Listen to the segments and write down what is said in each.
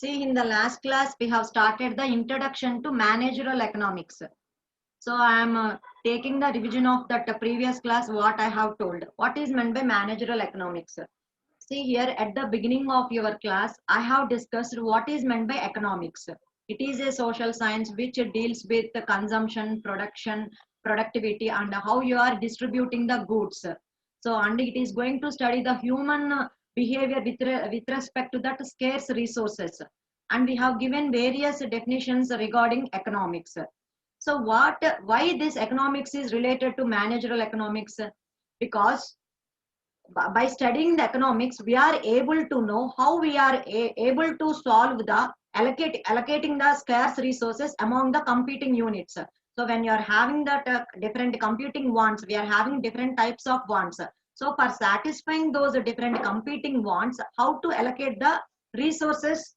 See, in the last class, we have started the introduction to managerial economics. So I am taking the revision of that previous class, what I have told. What is meant by managerial economics? See here at the beginning of your class, I have discussed what is meant by economics. It is a social science which deals with the consumption, production, productivity, and how you are distributing the goods. So, and it is going to study the human behavior with respect to that scarce resources. And we have given various definitions regarding economics. So, why this economics is related to managerial economics? Because by studying the economics, we are able to know how we are able to solve the allocating the scarce resources among the competing units. So when you are having that different competing wants, we are having different types of wants. So for satisfying those different competing wants, how to allocate the resources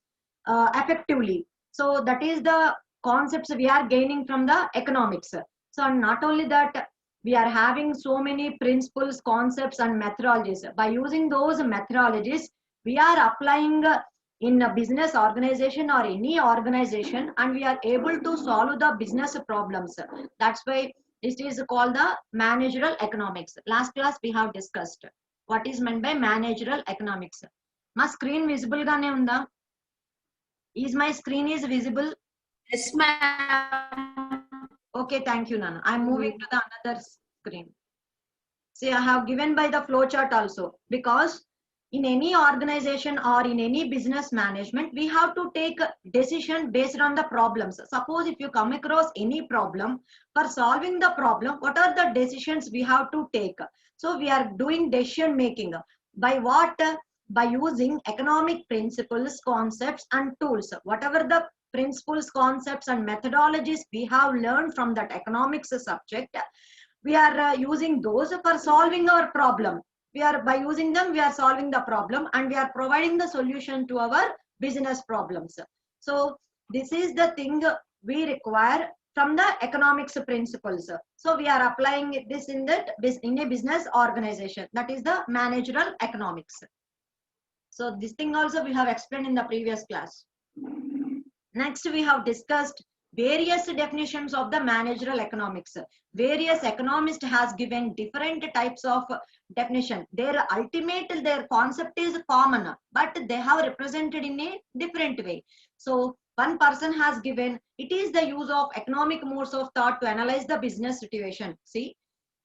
effectively. So that is the concepts we are gaining from the economics. So not only that, we are having so many principles, concepts, and methodologies. By using those methodologies, we are applying in a business organization or any organization, and we are able to solve the business problems. That's why it is called the managerial economics. Last class we have discussed what is meant by managerial economics. My screen visible gaane unda? Is my screen is visible? Yes, ma'am. Okay, thank you, Nana. I'm moving to the another screen. See, I have given by the flow chart also, because in any organization or in any business management, we have to take a decision based on the problems. Suppose if you come across any problem, for solving the problem, what are the decisions we have to take? So we are doing decision making by what? By using economic principles, concepts, and tools. Whatever the principles, concepts, and methodologies we have learned from that economics subject, we are using those for solving our problem. We are by using them, we are solving the problem, and we are providing the solution to our business problems. So this is the thing we require from the economics principles. So we are applying this in a business organization, that is the managerial economics. So this thing also we have explained in the previous class. Next, we have discussed various definitions of the managerial economics. Various economists has given different types of definition. Their concept is common, but they have represented in a different way. So one person has given, it is the use of economic modes of thought to analyze the business situation. See,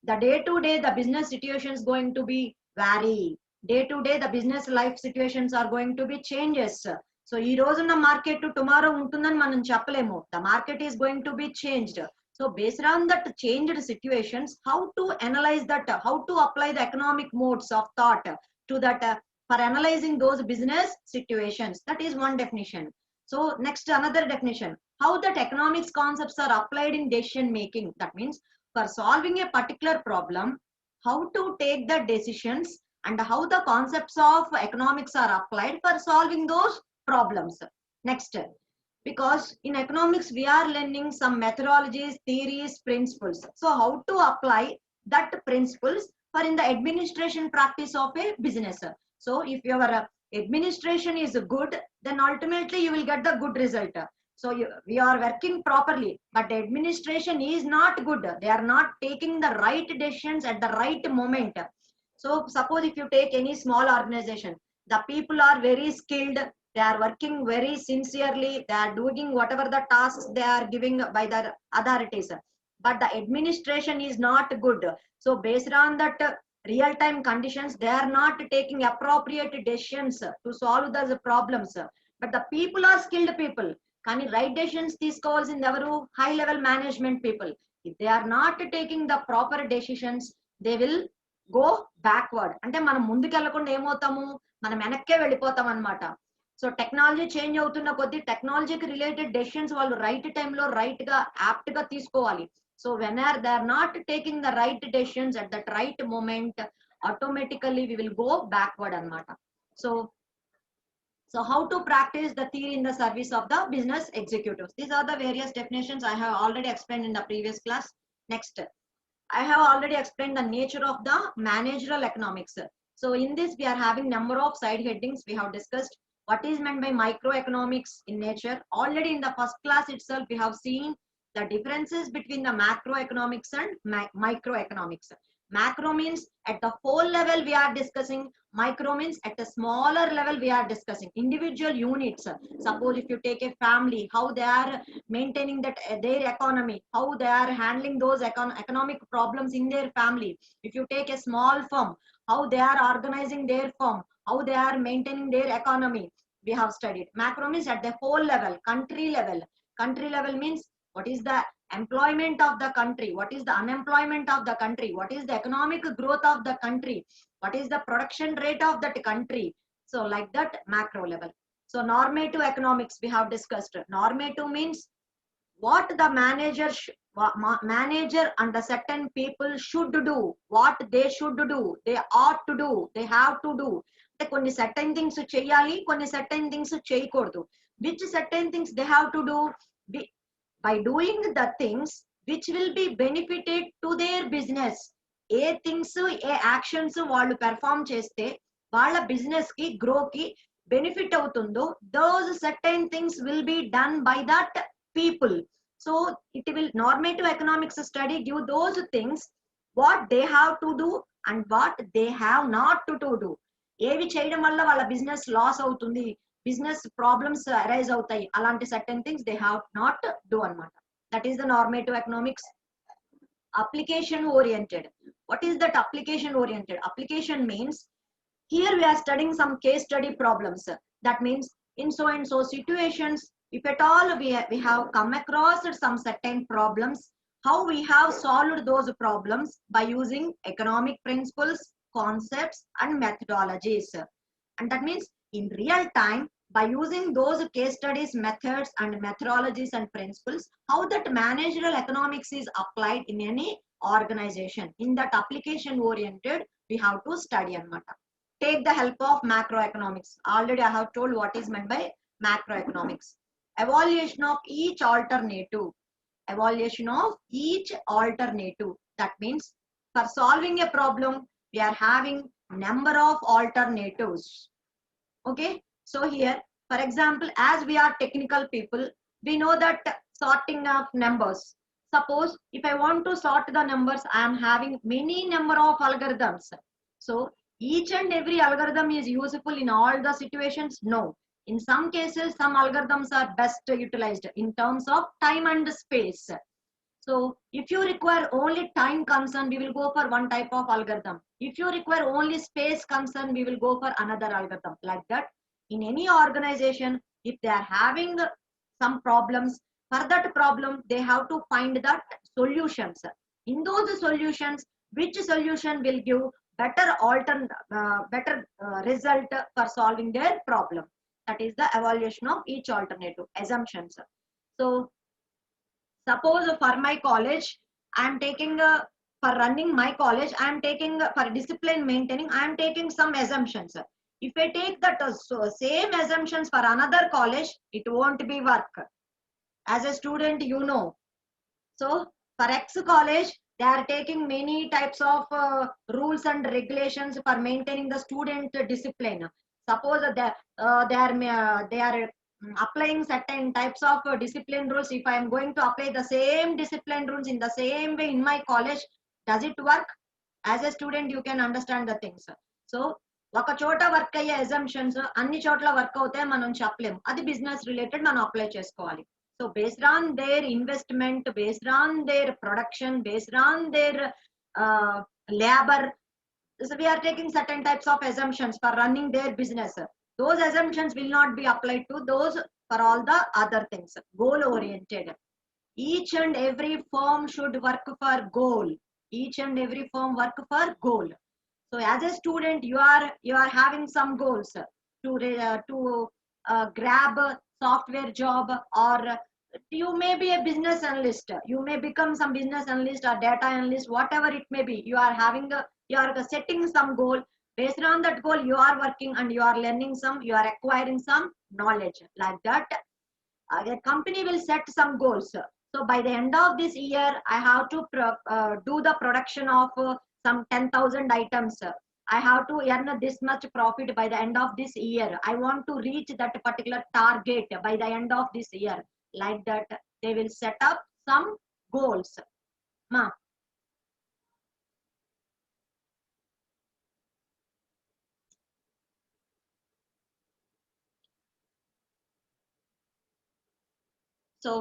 the day to day, the business situation is going to be vary. Day to day, the business life situations are going to be changes. So ఈ రోజున్న market tomorrow ఉంటుందని మనం చెప్పలేము. The market is going to be changed. So based on that changed situations, how to analyse that, how to apply the economic modes of thought to that for analysing those business situations. That is one definition. So next, another definition, how that economics concepts are applied in decision making. That means for solving a particular problem, how to take the decisions and how the concepts of economics are applied for solving those problems. Next, because in economics we are learning some methodologies, theories, principles. So how to apply that principles for in the administration practice of a business. So if your administration is good, then ultimately you will get the good result. So we are working properly, but the administration is not good. They are not taking the right decisions at the right moment. So suppose if you take any small organization, the people are very skilled, they are working very sincerely, they are doing whatever the tasks they are giving by the authorities, but the administration is not good. So based on that real time conditions, they are not taking appropriate decisions to solve those problems. But the people are skilled people, కానీ right decisions తీసుకోవాల్సింది ఎవరు? High level management people. If they are not taking the proper decisions, they will go backward. అంటే మనం ముందుకెళ్లకుండా ఏమవుతాము, మనం వెనక్కే వెళ్ళిపోతాం అనమాట. So technology change అవుతున్న కొద్దీ టెక్నాలజీకి రిలేటెడ్ డెసిషన్స్ వాళ్ళు రైట్ టైంలో రైట్ గా యాప్ట్ గా తీసుకోవాలి. So when are they are not taking the right decisions at that right moment, automatically we will go backward అనమాట. So how to practice the theory in the service of the business executives? These are the various definitions I have already explained in the previous class. Next, I have already explained the nature of the managerial economics. So in this we are having number of side headings we have discussed. What is meant by microeconomics in nature? Already in the first class itself, we have seen the differences between the macroeconomics and microeconomics. Macro means at the whole level we are discussing. Micro means at a smaller level we are discussing. Individual units. Suppose if you take a family, how they are maintaining that their economy, how they are handling those economic problems in their family. If you take a small firm, how they are organizing their firm, how they are maintaining their economy, we have studied. Macro means at the whole level, country level. Country level means what is the employment of the country, what is the unemployment of the country, what is the economic growth of the country, what is the production rate of that country. So like that, macro level. So normative economics we have discussed. Normative means what the manager and the certain people should do, what they should do, they ought to do, they have to do. కొన్ని certain things చేయాలి, కొన్ని certain things చేయకూడదు. Which certain things they have to do? By doing the things which will be benefited to their business. A things, A actions వాళ్ళు perform చేస్తే వాళ్ళ business కి grow కి benefit అవుతుందో, those certain things will be done by that people. So it will, normative economics study give those things what they have to do and what they have not to do. ఏవి చేయడం వల్ల వాళ్ళ business loss అవుతుంది, business problems arise అవుతాయి, అలాంటి certain things they have not do అన్నమాట. That is the normative economics. Application oriented. What is that application oriented? Application means here we are studying some case study problems. That means in so and so situations, if at all we have come across some certain problems, how we have solved those problems by using economic principles, concepts and methodologies. And that means in real time, by using those case studies, methods and methodologies and principles, how that managerial economics is applied in any organization. In that application oriented, we have to study anamata. Take the help of macroeconomics. Already I have told what is meant by macroeconomics. Evaluation of each alternative. Evaluation of each alternative. That means for solving a problem, we are having number of alternatives. Okay, so here for example, as we are technical people, we know that sorting of numbers. Suppose if I want to sort the numbers, I am having many number of algorithms. So each and every algorithm is useful in all the situations? No. In some cases, some algorithms are best utilized in terms of time and space. So if you require only time concern, we will go for one type of algorithm. If you require only space concern, we will go for another algorithm. Like that, in any organization, if they are having some problems, for that problem, they have to find that solutions. In those solutions, which solution will give better result for solving their problem? That is the evaluation of each alternative. Assumptions. So suppose for my college, I am taking for running my college, I am taking for discipline maintaining, I am taking some assumptions. If I take that same assumptions for another college, it won't be work. As a student, you know. So for X college, they are taking many types of rules and regulations for maintaining the student discipline. Suppose they are applying certain types of discipline rules. If I am going to apply the same discipline rules in the same way in my college, does it work? As a student, you can understand the things. So ఒక చోట work అయ్యే assumptions అన్ని చోట్ల work అవుతాయి మనం చెప్పలేము. అది business related మనం అప్లై చేసుకోవాలి. So based on their investment, based on their production, based on their labor, so we are taking certain types of assumptions for running their business. Those assumptions will not be applied to those for all the other things. Goal oriented. Each and every firm should work for goal. Each and every firm work for goal. So as a student, you are having some goals to grab a software job, or you may be a business analyst. You may become some business analyst or data analyst, whatever it may be. You are having you are setting some goal. Based on that goal, you are working and you are learning some, you are acquiring some knowledge. Like that, a company will set some goals. So by the end of this year, I have to do the production of some 10,000 items. I have to earn this much profit by the end of this year. I want to reach that particular target by the end of this year. Like that, they will set up some goals. Ma. So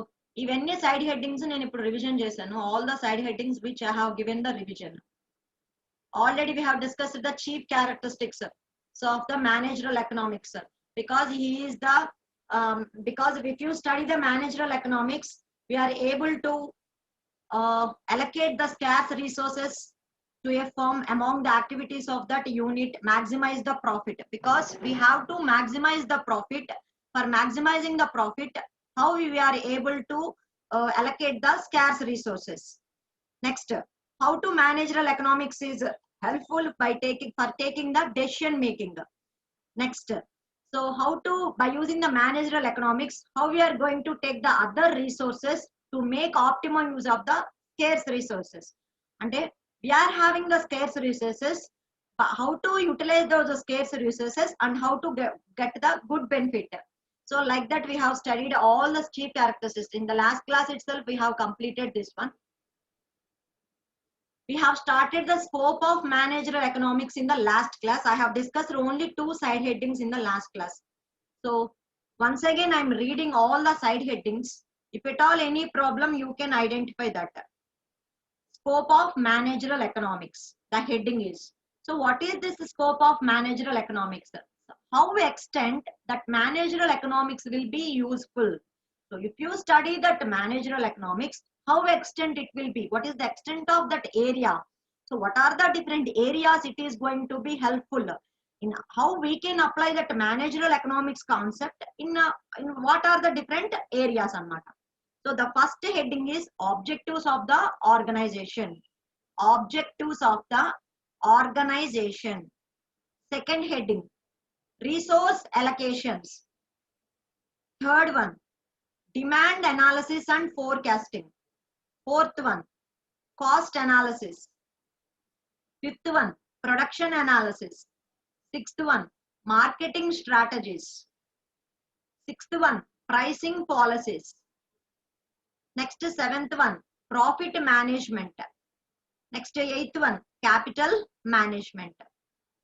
ఇవన్నీ side headings నేను ఇప్పుడు revision చేశాను. All the side headings which I have given the revision. Already we have discussed the chief characteristics of the managerial economics, because he is the because if you study the managerial economics, we are able to allocate the scarce resources to a firm among the activities of that unit, maximize the profit, because we have to maximize the profit. For maximizing the profit, how we are able to allocate the scarce resources. Next, how to managerial economics is helpful by taking the decision making. Next, so how to, by using the managerial economics, how we are going to take the other resources to make optimum use of the scarce resources. And we are having the scarce resources, how to utilize those scarce resources and how to get the good benefit. So like that, we have studied all the chief characteristics. In the last class itself, we have completed this one. We have started the scope of managerial economics in the last class. I have discussed only 2 side headings in the last class. So once again, I'm reading all the side headings. If at all any problem, you can identify that. Scope of managerial economics, the heading is. So what is this scope of managerial economics? How we extend that managerial economics will be useful. So if you study that managerial economics, how extent it will be, what is the extent of that area, so what are the different areas it is going to be helpful in, how we can apply that managerial economics concept in what are the different areas anamata. So the first heading is objectives of the organization. Objectives of the organization. Second heading, resource allocations. Third one, demand analysis and forecasting. Fourth one, cost analysis. Fifth one, production analysis. Sixth one, marketing strategies. Sixth one, pricing policies. Next, seventh one, profit management. Next, eighth one, capital management.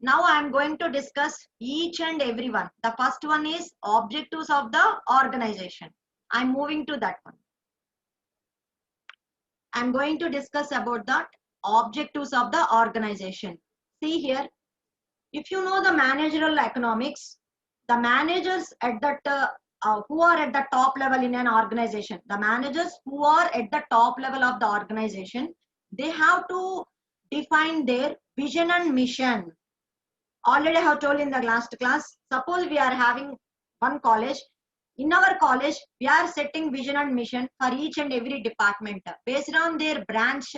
Now I am going to discuss each and every one. The first one is objectives of the organization. I am moving to that one. I am going to discuss about that objectives of the organization. See here, if you know the managerial economics, the managers at that who are at the top level in an organization, the managers who are at the top level of the organization, they have to define their vision and mission. Already I have told in the last class, suppose we are having one college. In our college, we are setting vision and mission for each and every department. Based on their branch,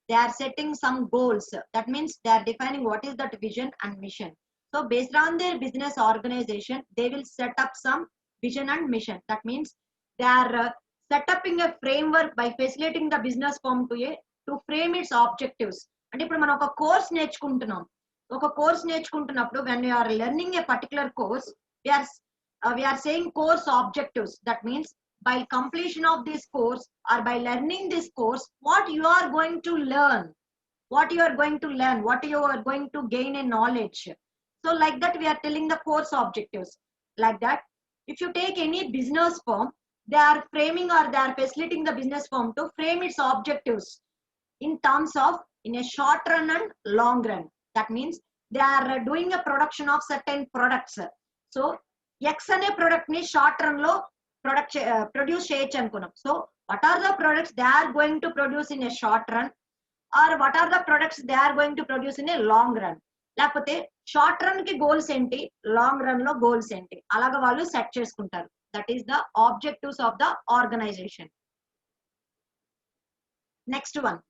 they are setting some goals. That means they are defining what is that vision and mission. So based on their business organization, they will set up some vision and mission. That means they are setting a framework by facilitating the business firm to frame its objectives. And ఇప్పుడు మనం ఒక course నేర్చుకుంటున్నాం. ఒక course నేర్చుకుంటున్నప్పుడు when you are learning a particular course, we are saying course objectives. That means by completion of this course or by learning this course, what you are going to learn, what you are going to learn, what you are going to gain a knowledge. So like that, we are telling the course objectives. Like that, if you take any business firm, they are framing or they are facilitating the business firm to frame its objectives in terms of in a short run and long run. That means they are doing a production of certain products. So X అనే product ని short run లో produce చేయొచ్చు అనుకున్నాం. So what are the products they are going to produce in a short run, or what are the products they are going to produce in a long run. లేకపోతే short run కి goals ఏంటి, long run లో goals ఏంటి, అలాగా వాళ్ళు set చేసుకుంటారు. That is the objectives of the organization. Next one,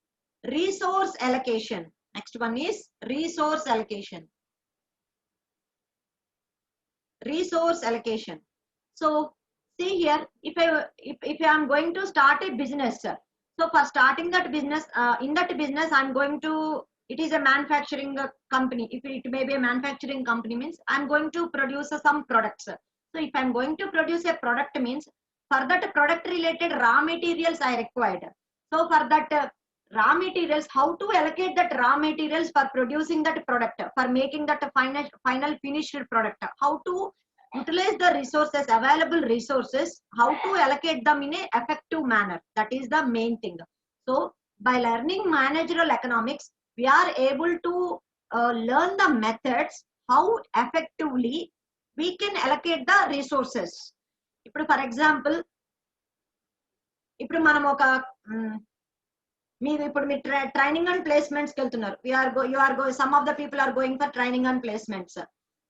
resource allocation. Next one is resource allocation. Resource allocation. So see here, if I am going to start a business, so for starting that business, in that business I am going to it is a manufacturing company. If it may be a manufacturing company, means I'm going to produce some products. So if I'm going to produce a product, means for that product related raw materials I required. So for that raw materials, how to allocate that raw materials for producing that product, for making that final finished product, how to utilize the resources, available resources, how to allocate them in a effective manner. That is the main thing. So by learning managerial economics, we are able to learn the methods how effectively we can allocate the resources. ఇప్పుడు for example, ఇప్పుడు మనం ఒక మీరు ఇప్పుడు మీ training and ప్లేస్మెంట్స్కి వెళ్తున్నారు. Some of the people are going for training and placements.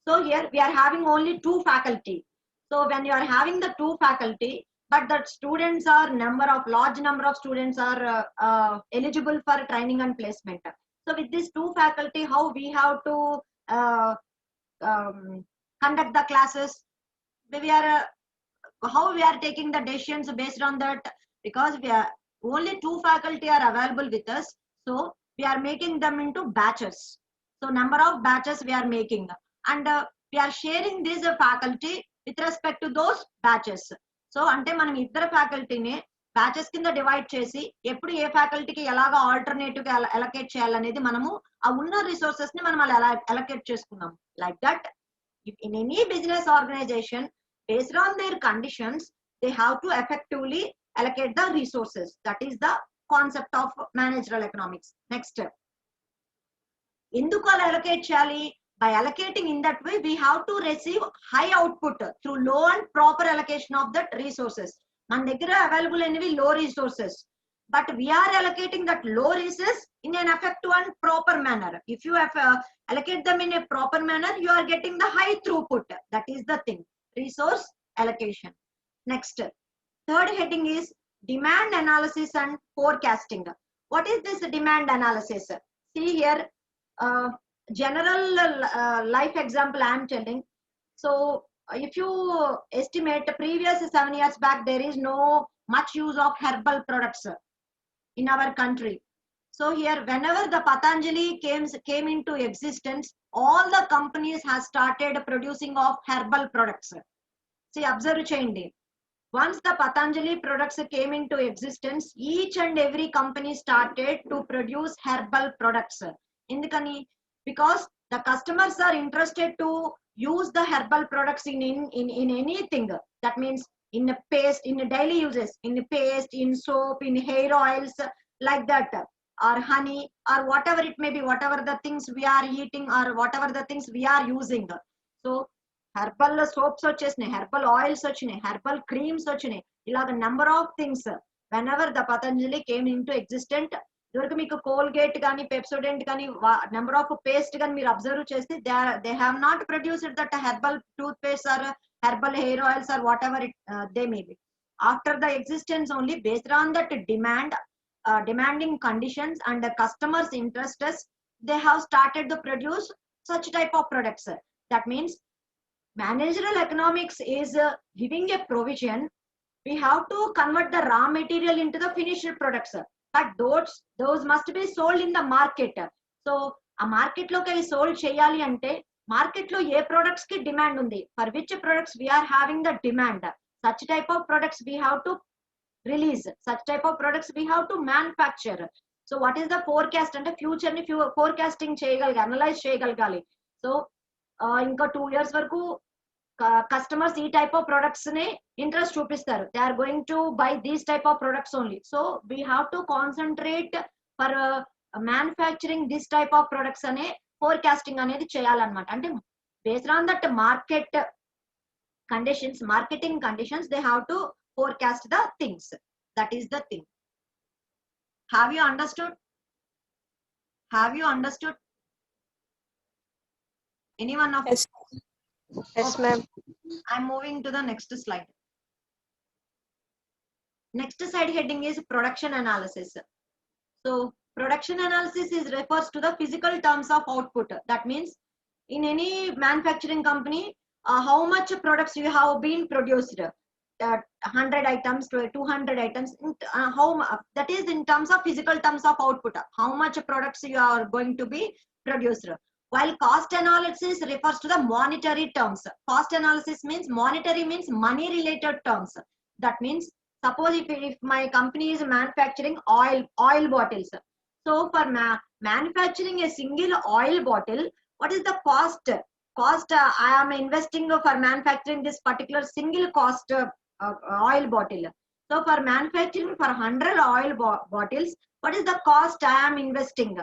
So here we are having only 2 faculty. So when you are having the 2 faculty, but the students are large number of students are eligible for training and placement. So with this 2 faculty, how we have to conduct the classes? How we are taking the decisions based on that? Because we are only 2 faculty are available with us, so we are making them into batches. So number of batches we are making, and we are sharing this faculty with respect to those batches. So ante manam iddara faculty ne batches kinda divide chesi eppudu A faculty ki elaga alternative ga allocate cheyalanedi manamu aa unna resources ni manam ala allocate cheskunnam. Like that, if in any business organization, based on their conditions, they have to effectively allocate the resources. That is the concept of managerial economics. Next, enduku allocate cheyali? By allocating in that way, we have to receive high output through low and proper allocation of that resources. Man దగ్గర available అనేవి low resources, but we are allocating that low resources in an effective and proper manner. If you have allocate them in a proper manner, you are getting the high throughput. That is the thing, resource allocation. Next, third heading is demand analysis and forecasting. What is this demand analysis? See here, general life example I am telling. So if you estimate previous 7 years back, there is no much use of herbal products in our country. So here, whenever the Patanjali came into existence, all the companies have started producing of herbal products. See, observe cheyandi. Once the Patanjali products came into existence, each and every company started to produce herbal products. Indukani, because the customers are interested to use the herbal products in anything. That means in a paste, in a daily uses, in a paste, in soap, in hair oils, like that, or honey, or whatever it may be, whatever the things we are eating or whatever the things we are using. So herbal soaps vachesnayi, herbal oils vachinayi, herbal creams vachinayi, ilaga number of things. Whenever the Patanjali came into existence, ఇదివరకు మీకు Colgate కానీ Pepsodent కానీ number of paste కానీ మీరు observe చేస్తే they have not produced that herbal toothpaste or herbal hair oils or whatever they may be. After the existence only based on that demanding conditions and the customers' interests, they have started to produce such type of products. That means managerial economics is giving a provision. We have to convert the raw material into the finished products. But those must be sold in the market. So a market loki avi sold cheyali ante market lo A products ki demand undi, for which products we are having the demand, such type of products we have to release, such type of products we have to manufacture. So what is the forecast ante future ni forecasting cheyagalagali, analyze cheyagalagali. So ఇంకా 2 years వరకు customers ఈ type of products నే interest చూపిస్తారు. They are going to buy these type of products only. So we have to concentrate for manufacturing this type of products అనే forecasting అనేది చేయాలన్నమాట. అంటే based on that market conditions, marketing conditions, they have to forecast the things. That is the thing. Have you understood? Have you understood? Anyone of Yes. Yes, okay. ma'am. I'm moving to the next slide. Next side heading is production analysis. So production analysis refers to the physical terms of output. That means in any manufacturing company, how much products you have been produced. 100 items to 200 items, that is in terms of physical terms of output, how much products you are going to be produced. While cost analysis refers to the monetary terms. Cost analysis means monetary means money related terms. That means suppose if my company is manufacturing oil bottles, so for manufacturing a single oil bottle, what is the cost I am investing for manufacturing this particular single cost oil bottle. So for manufacturing for 100 oil bottles, what is the cost I am investing?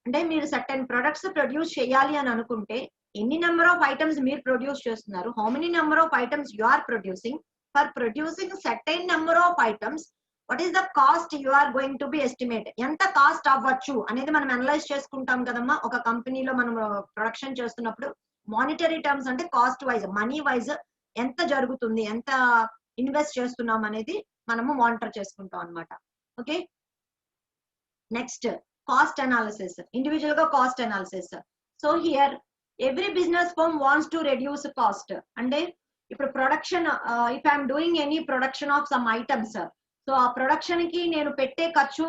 అంటే మీరు certain products produce చేయాలి అని అనుకుంటే ఎన్ని number of items మీరు produce చేస్తున్నారు, how many number of items you are producing, for producing certain number of items what is the cost you are going to be estimate, ఎంత cost అవ్వచ్చు అనేది మనం అనలైజ్ చేసుకుంటాం కదమ్మా. ఒక కంపెనీలో మనం ప్రొడక్షన్ చేస్తున్నప్పుడు మానిటరీ టర్మ్స్ అంటే కాస్ట్ వైజ్ మనీ వైజ్ ఎంత జరుగుతుంది, ఎంత ఇన్వెస్ట్ చేస్తున్నాం అనేది మనము మానిటర్ చేసుకుంటాం అన్నమాట. Okay, next cost analysis, individual cost analysis. So here every business firm wants to reduce cost. And if production, if I am doing any production of some items, so ఆ production కి నేను పెట్టే ఖర్చు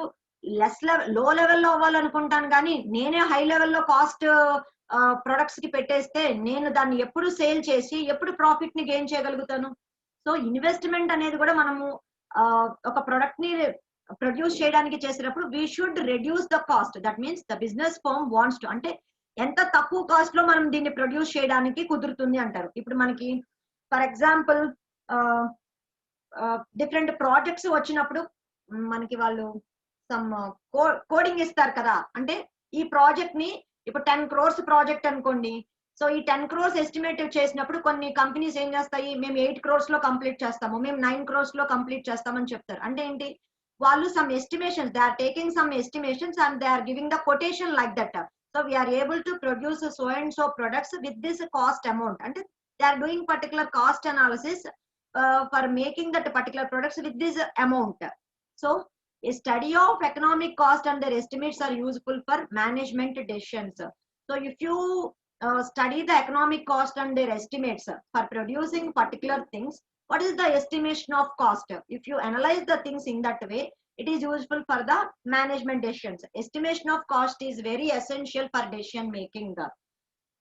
less లో లెవెల్లో అవ్వాలనుకుంటాను, కానీ నేనే high లెవెల్లో కాస్ట్ ప్రొడక్ట్స్ కి పెట్టేస్తే నేను దాన్ని ఎప్పుడు సేల్ చేసి ఎప్పుడు ప్రాఫిట్ ని గెయిన్ చేయగలుగుతాను. సో ఇన్వెస్ట్మెంట్ అనేది కూడా మనము ఒక ప్రొడక్ట్ ని ప్రొడ్యూస్ చేయడానికి చేసినప్పుడు we should reduce the cost. That means the business firm wants to, అంటే ఎంత తక్కువ కాస్ట్ లో మనం దీన్ని ప్రొడ్యూస్ చేయడానికి కుదురుతుంది అంటారు. ఇప్పుడు మనకి ఫర్ ఎగ్జాంపుల్ డిఫరెంట్ ప్రాజెక్ట్స్ వచ్చినప్పుడు మనకి వాళ్ళు సమ్ కోడింగ్ ఇస్తారు కదా, అంటే ఈ ప్రాజెక్ట్ ని ఇప్పుడు 10 crores ప్రాజెక్ట్ అనుకోండి. సో ఈ 10 crores ఎస్టిమేట్ చేసినప్పుడు కొన్ని కంపెనీస్ ఏం చేస్తాయి, మేము 8 crores లో కంప్లీట్ చేస్తాము, మేము 9 crores లో కంప్లీట్ చేస్తామని చెప్తారు. అంటే ఏంటి, వాళ్ళు some estimations, they are taking some estimations and they are giving the quotation like that. So we are able to produce so and so products with this cost amount, and they are doing particular cost analysis for making that particular products with this amount. So a study of economic cost and their estimates are useful for management decisions. So if you study the economic cost and their estimates for producing particular things, what is the estimation of cost? If you analyze the things in that way, it is useful for the management decisions. Estimation of cost is very essential for decision making.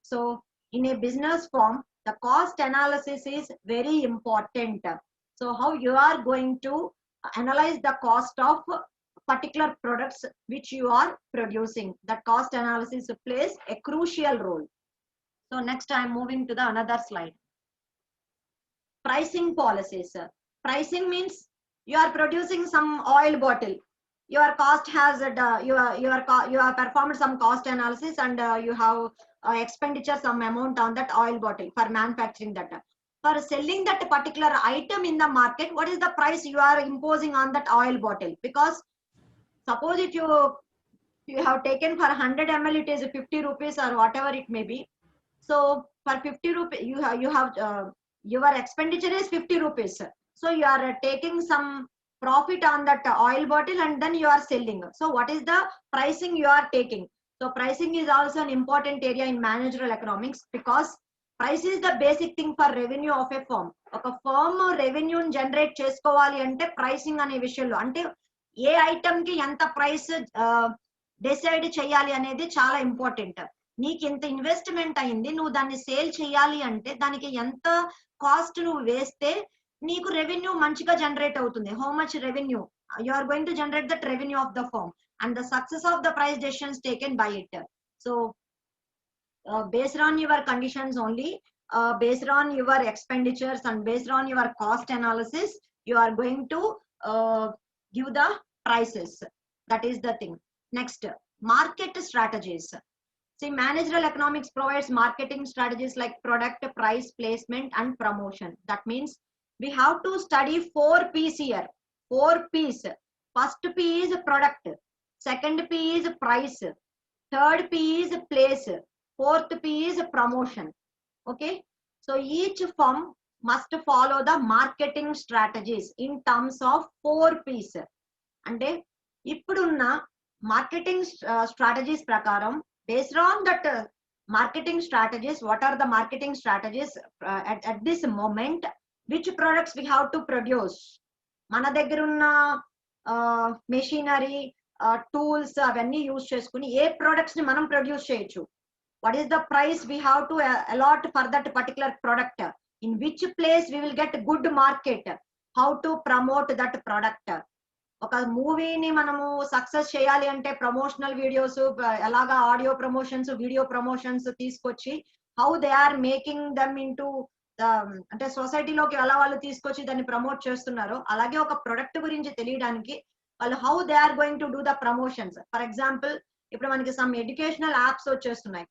So in a business firm, the cost analysis is very important. So how you are going to analyze the cost of particular products which you are producing, that cost analysis plays a crucial role. So next I am moving to the another slide. Pricing policies. Pricing means you are producing some oil bottle, your cost has you have performed some cost analysis and you have expenditure some amount on that oil bottle for manufacturing that. For selling that particular item in the market, what is the price you are imposing on that oil bottle? Because suppose if you have taken for 100 ml, it is 50 rupees or whatever it may be. So for 50 rupees you have your expenditure is 50 rupees. So you are taking some profit on that oil bottle and then you are selling. So what is the pricing you are taking? So pricing is also an important area in managerial economics, because price is the basic thing for revenue of a firm. ఒక firm revenue generate చేసుకోవాలి అంటే pricing అనే విషయంలో, అంటే ఏ item కి ఎంత price decide చేయాలి అనేది చాలా ఇంపార్టెంట్. నీకు ఎంత ఇన్వెస్ట్మెంట్ అయింది, నువ్వు దాన్ని సేల్ చేయాలి అంటే దానికి ఎంత కాస్ట్ నువ్వు వేస్తే నీకు రెవెన్యూ మంచిగా జనరేట్ అవుతుంది. How much revenue you are going to generate that revenue of the firm and the success of the price decisions taken by it. So based on your conditions only, based on your expenditures and based on your cost analysis, you are going to give the prices. That is the thing. Next, market strategies. See, managerial economics provides marketing strategies like product, price, placement and promotion. That means we have to study 4 P's here. 4 P's. First P is product, second P is price, third P is place, fourth P is promotion. Okay, so each firm must follow the marketing strategies in terms of 4 P's. అంటే ఇప్పుడున్న marketing strategies ప్రకారం, based on that marketing strategies, what are the marketing strategies at this moment, which products we have to produce. మన దగ్గర ఉన్న machinery tools అవన్నీ use చేసుకుని ఏ products ని మనం ప్రొడ్యూస్ చేయొచ్చు. what is the price we have to allot for that particular product, in which place we will get good market, how to promote that product. ఒక మూవీని మనము సక్సెస్ చేయాలి అంటే ప్రమోషనల్ వీడియోస్ ఎలాగా ఆడియో ప్రమోషన్స్ వీడియో ప్రమోషన్స్ తీసుకొచ్చి how they are making them into అంటే సొసైటీలోకి ఎలా వాళ్ళు తీసుకొచ్చి దాన్ని ప్రమోట్ చేస్తున్నారో అలాగే ఒక ప్రొడక్ట్ గురించి తెలియడానికి వాళ్ళు how they are going to do the promotions. For example ఇప్పుడు మనకి సమ్ ఎడ్యుకేషనల్ యాప్స్ వచ్చేస్తున్నాయి.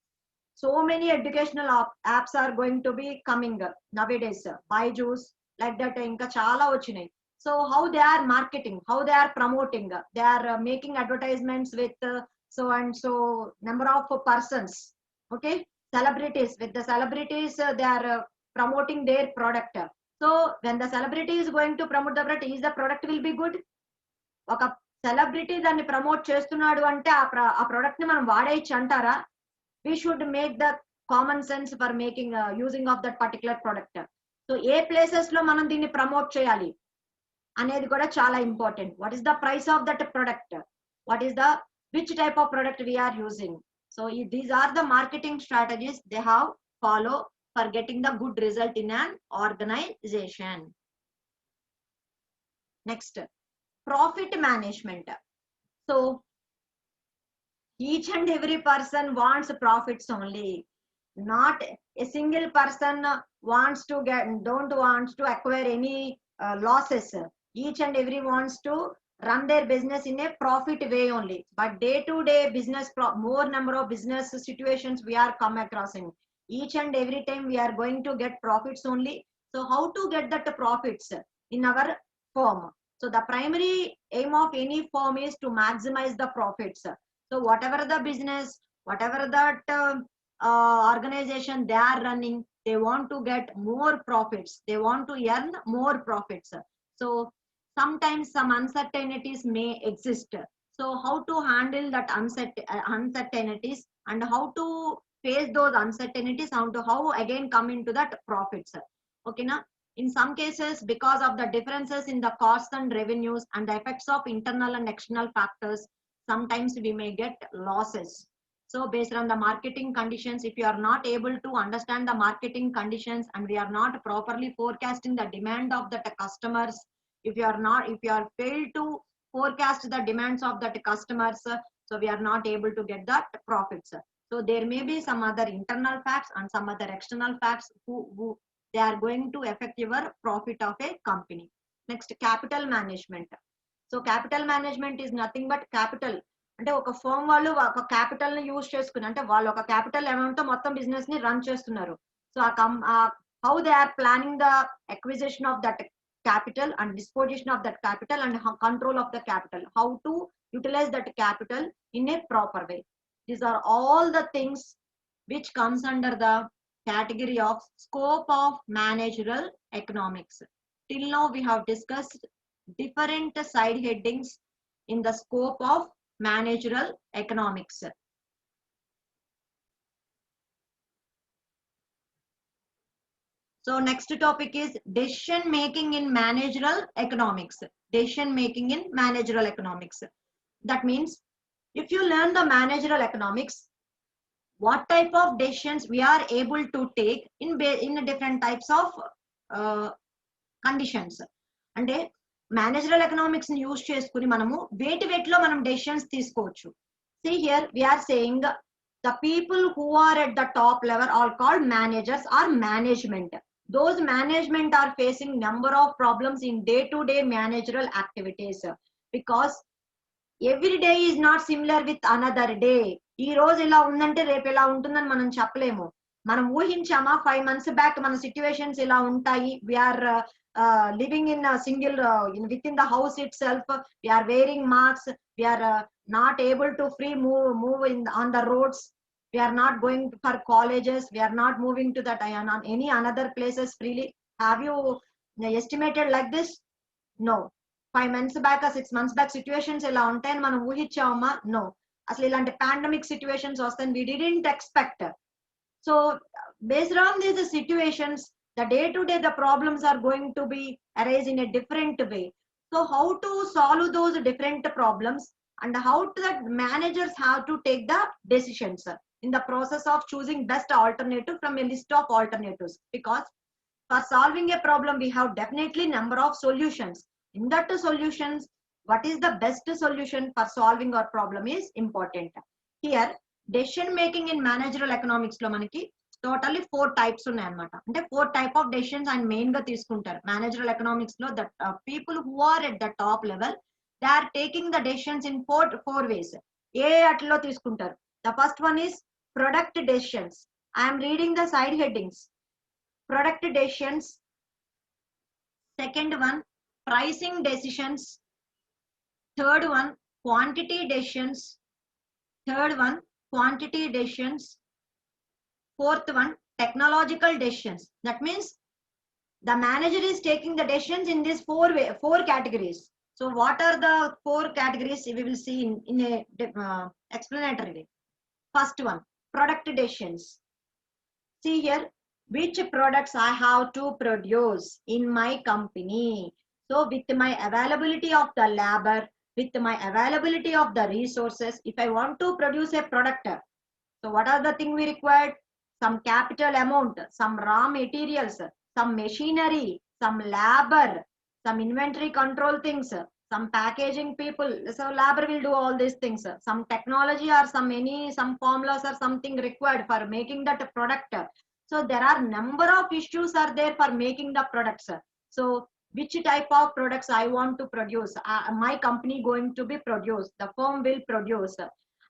So many educational apps are going to be coming nowadays, Byju's like that ఇంకా చాలా వచ్చినాయి. So how they are marketing, how they are promoting, they are making advertisements with so and so number of persons, okay, celebrities, with the celebrities they are promoting their product. So when the celebrity is going to promote the product, is the product will be good. ఒక celebrity దాన్ని promote చేస్తున్నాడు అంటే ఆ product ని మనం వాడేయచ్చు అంటారా? we should make the common sense for making using of that particular product. So A places లో మనం దీన్ని ప్రమోట్ చేయాలి అనేది కూడా చాలా important. What is the price of that product, what is the which type of product we are using. So these are the marketing strategies they have follow for getting the good result in an organization. Next, profit management. So each and every person wants profits only, not a single person don't want to acquire any losses. Each and every wants to run their business in a profit way only, but day to day business more number of business situations we are come across in. Each and every time we are going to get profits only. So how to get that profits in our firm? So the primary aim of any firm is to maximize the profits. So whatever the business, whatever that organization they are running, they want to get more profits, they want to earn more profits. So sometimes some uncertainties may exist. So how to handle that uncertainties and how to face those uncertainties, how again come into that profits. Okay na? In some cases, because of the differences in the costs and revenues and the effects of internal and external factors, sometimes we may get losses. So based on the marketing conditions, if you are not able to understand the marketing conditions and we are not properly forecasting the demand of the customers, if you are failed to forecast the demands of the customers, so we are not able to get that profits. So there may be some other internal facts and some other external facts who they are going to affect your profit of a company. Next, capital management. So capital management is nothing but capital. అంటే ఒక firm వాళ్ళు ఒక capital ని use చేసుకుని అంటే వాళ్ళు ఒక capital amount తో మొత్తం బిజినెస్ ని రన్ చేస్తున్నారు. So how they are planning the acquisition of that capital and disposition of that capital and control of the capital, how to utilize that capital in a proper way. These are all the things which comes under the category of scope of managerial economics. Till now we have discussed different side headings in the scope of managerial economics. So next topic is decision making in managerial economics. Decision making in managerial economics. That means if you learn the managerial economics, what type of decisions we are able to take in different types of conditions. అంటే managerial economics ని use చేసుకుని మనము వేటిలో మనం decisions తీసుకోవచ్చు. See here we are saying the people who are at the top level are called managers or management. Those management are facing number of problems in day-to-day managerial activities because every day is not similar with another day. ఈ రోజు ఇలా ఉందంటే రేపు ఇలా ఉంటుందని మనం చెప్పలేము. మనం ఊహించామా 5 months బ్యాక్ మన సిచ్యువేషన్స్ ఇలా ఉంటాయి, we are living in a single within the house itself, we are wearing masks, we are not able to free move on the roads, we are not going for colleges, we are not moving to that any another places freely. Have you estimated like this? No. 5 months back or 6 months back situations ila untayani manam uhichama? No. Asalu ilanti pandemic situations vastayi we didn't expect. So based on these situations, The day to day, the problems are going to be arise in a different way. So how to solve those different problems, and how the managers have to take the decisions in the process of choosing best alternative from a list of alternatives. Because for solving a problem, we have definitely number of solutions. In that solutions, what is the best solution for solving our problem is important. Here, decision making in managerial economics lo manaki totally 4 types ఉన్నాయి అన్నమాట. అంటే 4 type of decisions and main గా తీసుకుంటారు managerial economics లో. The people who are at the top level, they are taking the decisions in four ways. ఏ అట్లలో తీసుకుంటారు. The first one is product decisions. I am reading the side headings. Product decisions. Second one, pricing decisions. Third one, quantity decisions. Third one, quantity decisions. Fourth one, technological decisions. That means the manager is taking the decisions in these four categories. So what are the 4 categories? We will see in a explanatory way. First one, product decisions. See here, which products I have to produce in my company. So with my availability of the labor, with my availability of the resources, if I want to produce a product, so what are the things we required? Some capital amount, some raw materials, some machinery, some labor, some inventory control things, some packaging people. So labor will do all these things. Some technology or some formulas or something required for making that product. So there are number of issues are there for making the products. So which type of products I want to produce, my company going to be produced, the firm will produce,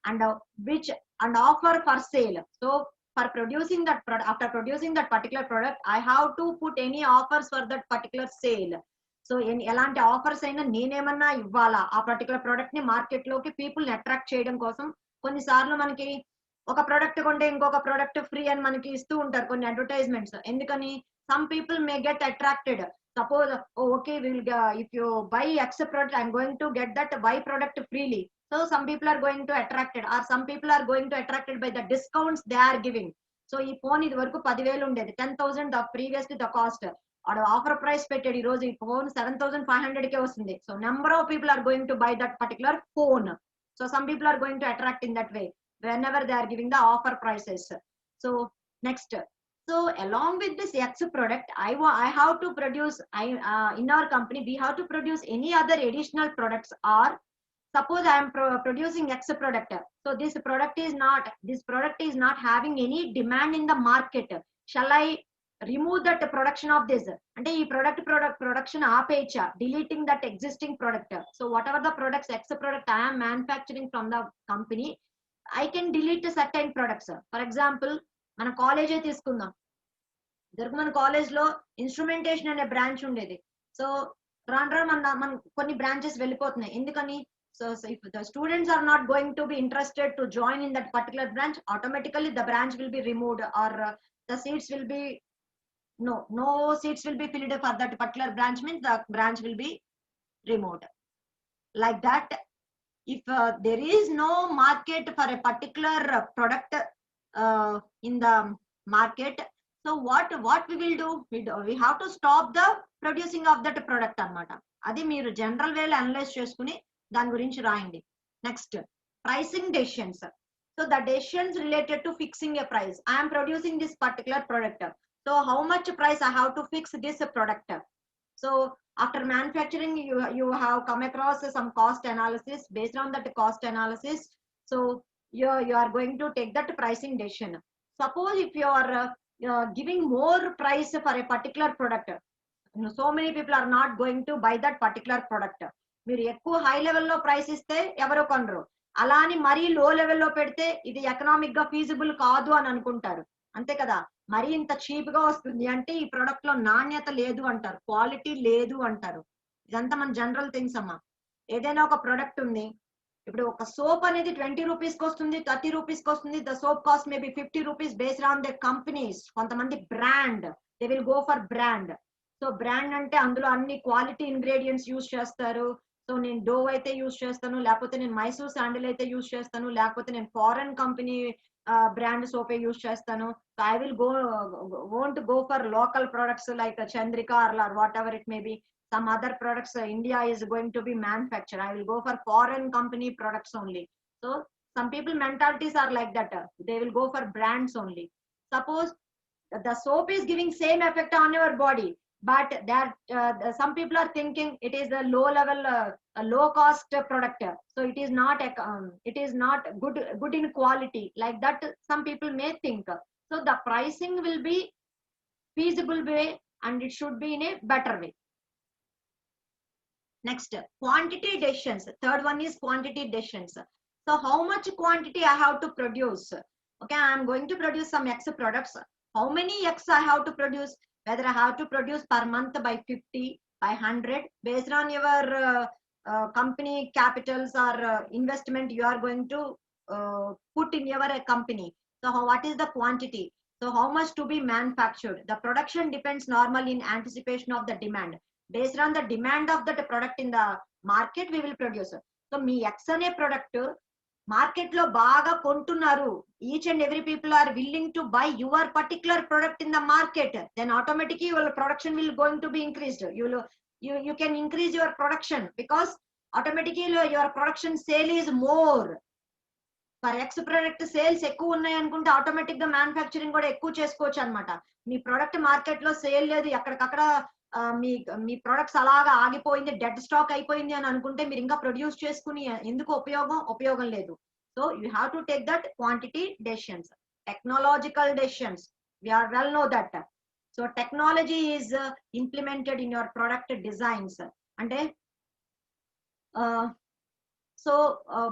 and which and offer for sale. So for producing that product, after producing that particular product, I have to put any offers for that particular sale. So ఎలాంటి offers అయినా నేనేమన్నా ఇవ్వాలా ఆ particular product ని market లోకి people ని attract చేయడం కోసం. కొన్నిసార్లు మనకి ఒక ప్రోడక్ట్ కొంటే ఇంకొక ప్రోడక్ట్ ఫ్రీ అని మనకి ఇస్తూ ఉంటారు కొన్ని అడ్వర్టైజ్మెంట్స్. ఎందుకని? Some people may get attracted. Suppose, oh, okay, if you buy X product, I'm going to get that Y product freely. So some people are going to attracted, or some people are going to attracted by the discounts they are giving. So ఈ phone ఇది వరకు 10,000 ఉండేది, 10,000 the previously the cost. Offer price పెట్టాడు, ఈ రోజు ఈ phone 7,500 కే వస్తుంది. So number of people are going to buy that particular phone. So some people are going to attract in that way whenever they are giving the offer prices. So next, so along with this X product, I have to produce, in our company we have to produce any other additional products. Or suppose I am producing X product, so this product is not having any demand in the market. Shall I remove that production of this? Ante ee product production aapecha, deleting that existing product. So whatever the products, X product I am manufacturing from the company, I can delete certain products. For example, మన కాలేజే తీసుకుందాం. ఇద్దరు మన college లో instrumentation అనే branch ఉండేది. So రాను మన కొన్ని బ్రాంచెస్ వెళ్ళిపోతున్నాయి. ఎందుకని? So if the students are not going to be interested to join in that particular branch, automatically the branch will be removed, or the seats will be no seats will be filled for that particular branch, means the branch will be removed. Like that, if there is no market for a particular product in the market, so what we will do? We have to stop the producing of that product అన్నమాట. అది మీరు general వేలో analyse చేసుకుని దాని గురించి రాయండి. Next, pricing decisions. So the decisions related to fixing a price. I am producing this particular product, so how much price I have to fix this product? So after manufacturing, you have come across some cost analysis. Based on that cost analysis, so you are going to take that pricing decision. Suppose if you are giving more price for a particular product, so many people are not going to buy that particular product. మీరు ఎక్కువ high లెవెల్లో price ఇస్తే ఎవరో కొనరు. అలా అని మరీ లో లెవెల్లో పెడితే ఇది ఎకనామిక్ గా ఫీజిబుల్ కాదు అని అనుకుంటారు. అంతే కదా? మరీ ఇంత చీప్ గా వస్తుంది అంటే ఈ ప్రొడక్ట్ లో నాణ్యత లేదు అంటారు, క్వాలిటీ లేదు అంటారు. ఇదంతా మన జనరల్ థింగ్స్ అమ్మా. ఏదైనా ఒక ప్రొడక్ట్ ఉంది, ఇప్పుడు ఒక సోప్ అనేది 20 రూపీస్ కి వస్తుంది, 30 రూపీస్ కి వస్తుంది. The soap cost maybe 50 rupees based on the companies. కొంతమంది brand, they will go for brand. So brand అంటే అందులో అన్ని క్వాలిటీ ఇంగ్రీడియంట్స్ యూజ్ చేస్తారు. సో నేను డోవ్ అయితే యూస్ చేస్తాను, లేకపోతే నేను మైసూర్ శాండిల్ అయితే యూస్ చేస్తాను, లేకపోతే నేను ఫారెన్ కంపెనీ బ్రాండ్ సోపే యూస్ చేస్తాను. So I will won't go for local products like Chandrika or whatever it may be. Some other products India is going to be manufactured. I will go for foreign company products only. So some people mentalities are like that. They will go for brands only. Suppose the soap is giving same effect on your body, but that some people are thinking it is a low level a low cost product, so it is not good in quality, like that some people may think. So the pricing will be feasible way, and it should be in a better way. Next, quantity decisions. Third one is quantity decisions. So how much quantity I have to produce? Okay, I am going to produce some X products. How many X I have to produce? Whether I have to produce per month by 50, by 100, based on your company capitals or investment you are going to put in your company. So what is the quantity? So how much to be manufactured? The production depends normally in anticipation of the demand. Based on the demand of that product in the market, we will produce. So మీ X అనే product market లో బాగా కొంటున్నారు, each and every people are willing to buy your particular product in the market, then automatically your production will going to be increased. You can increase your production because automatically your production sale is more. For X product sales ఎక్కువ ఉన్నాయి అనుకుంటే automatic గా manufacturing కూడా ఎక్కువ చేసుకోవచ్చు అనమాట. మీ product market లో sale లేదు, ఎక్కడికక్కడ మీ ప్రొడక్ట్స్ అలాగా ఆగిపోయింది, డెడ్ స్టాక్ అయిపోయింది అని అనుకుంటే మీరు ఇంకా ప్రొడ్యూస్ చేసుకుని ఎందుకు ఉపయోగం లేదు. So you have to take that quantity decisions. Technological decisions, we are well know that. So technology is implemented in your product designs. అంటే so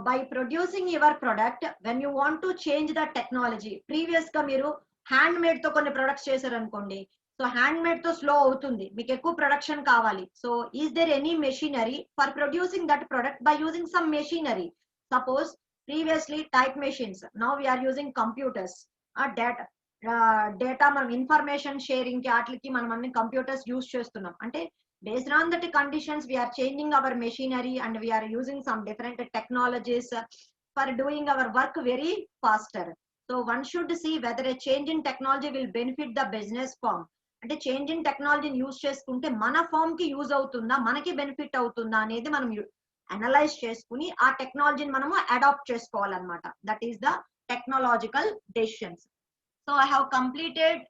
by producing your product, when you want to change the technology, previous గా మీరు hand made తో కొన్ని products చేశారు అనుకోండి, so handmade తో slow అవుతుంది, మీకు ఎక్కువ ప్రొడక్షన్ కావాలి. So is there any machinery for producing that product by using some machinery? Suppose previously type machines, now we're using computers. Data మనం ఇన్ఫర్మేషన్ షేరింగ్ కి వాటికి మనం అన్ని కంప్యూటర్స్ యూజ్ చేస్తున్నాం. అంటే based on that conditions we are changing our machinery and we are using some different technologies for doing our work very faster. So one should see whether a change in technology will benefit the business firm. అంటే change in టెక్నాలజీని use చేసుకుంటే మన form కి use అవుతుందా, మనకి benefit అవుతుందా అనేది మనం అనలైజ్ చేసుకుని ఆ టెక్నాలజీని మనము అడాప్ట్ చేసుకోవాలన్నమాట. That is the technological decisions. So I have completed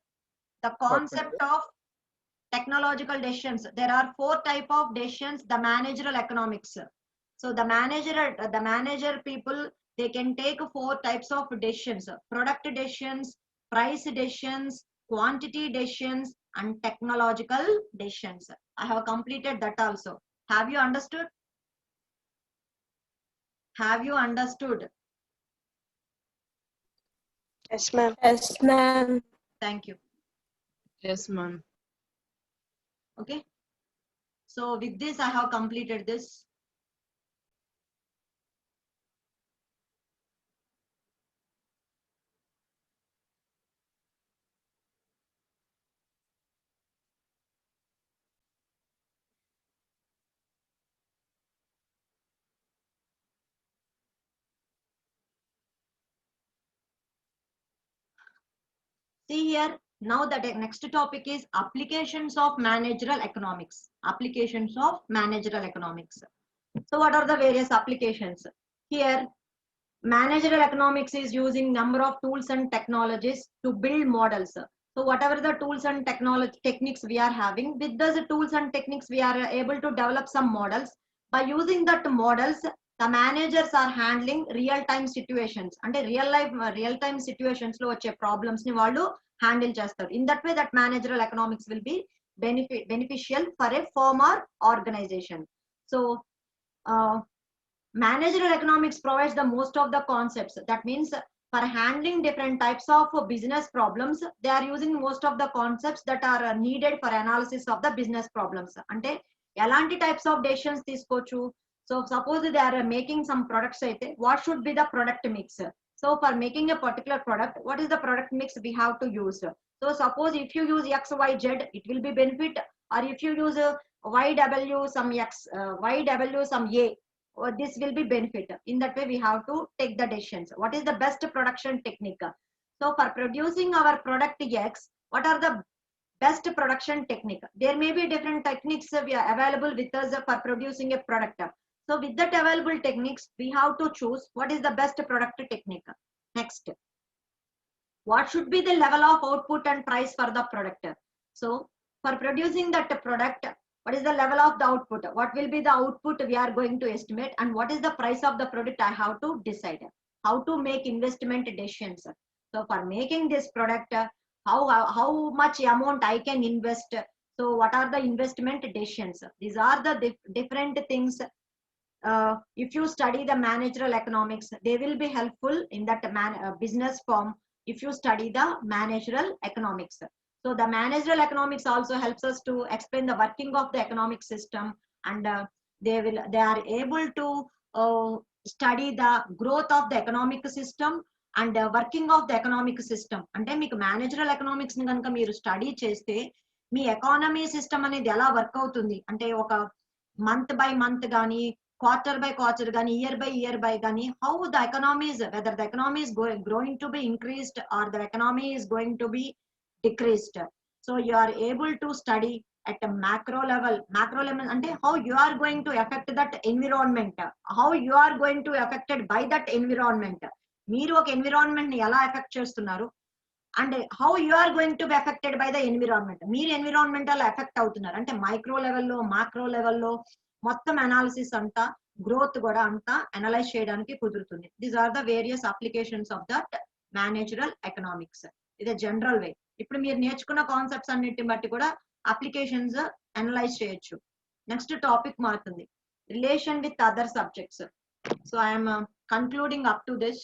the concept of technological decisions. There are 4 type of decisions. The managerial economics. So the manager people, they can take 4 types of decisions: product decisions, price decisions, quantity decisions, and technological decisions. I have completed that also. Have you understood? Have you understood? Yes, ma'am. Yes, ma'am. Thank you. Yes, ma'am. Okay, so with this I have completed this. See here, now the next topic is applications of managerial economics. Applications of managerial economics. So what are the various applications? Here, managerial economics is using number of tools and technologies to build models. So whatever the tools and techniques we are having, with those tools and techniques we are able to develop some models. By using that models, the managers are handling real time situations. అంటే real time situations లో వచ్చే problems ని వాళ్ళు handle చేస్తారు. In that way, that managerial economics will be beneficial for a firm or organization. So managerial economics provides the most of the concepts. That means for handling different types of business problems, they are using most of the concepts that are needed for analysis of the business problems. అంటే ఎలాంటి types of decisions తీసుకోవచ్చు? So suppose they are making some products అయితే, what should be the product mix? So for making a particular product, what is the product mix we have to use? So suppose if you use XYZ, it will be benefit, or if you use YW some X, YW some A, this will be benefit. In that way, we have to take the decisions. What is the best production technique? So for producing our product X, what are the best production technique? There may be different techniques we are available with us for producing a product. So with that available techniques, we have to choose what is the best product technique. Next, what should be the level of output and price for the product? So for producing that product, what is the level of the output? What will be the output we are going to estimate, and what is the price of the product? I have to decide how to make investment decisions. So for making this product, how much amount I can invest. So what are the investment decisions? These are the different things. If you study the managerial economics, they will be helpful in that business form. If you study the managerial economics, so the managerial economics also helps us to explain the working of the economic system, and they are able to study the growth of the economic system and working of the economic system. అంటే మీకు managerial economics ని కనుక మీరు study చేస్తే మీ economy system అనేది ఎలా work అవుతుంది అంటే ఒక మంత్ బై మంత్ కానీ quarter by quarter gani, year by gani, how the economy is, whether the economy is growing to be increased or the economy is going to be decreased. So you are able to study at a macro level ante how you are going to affect that environment, how you are going to affected by that environment. Meer oka environment ni ela affect chestunnaru and how you are going to be affected by the environment. Meer environmental affect avutunnaru ante micro level lo macro level lo మొత్తం analysis అంతా growth కూడా అంతా analyse చేయడానికి కుదురుతుంది. These are the various applications of that managerial economics. ఇది general way. ఇప్పుడు మీరు నేర్చుకున్న కాన్సెప్ట్స్ అన్నిటిని బట్టి కూడా అప్లికేషన్స్ అనలైజ్ చేయొచ్చు. నెక్స్ట్ టాపిక్ మారుతుంది, relation with other subjects. So I'm concluding up to this.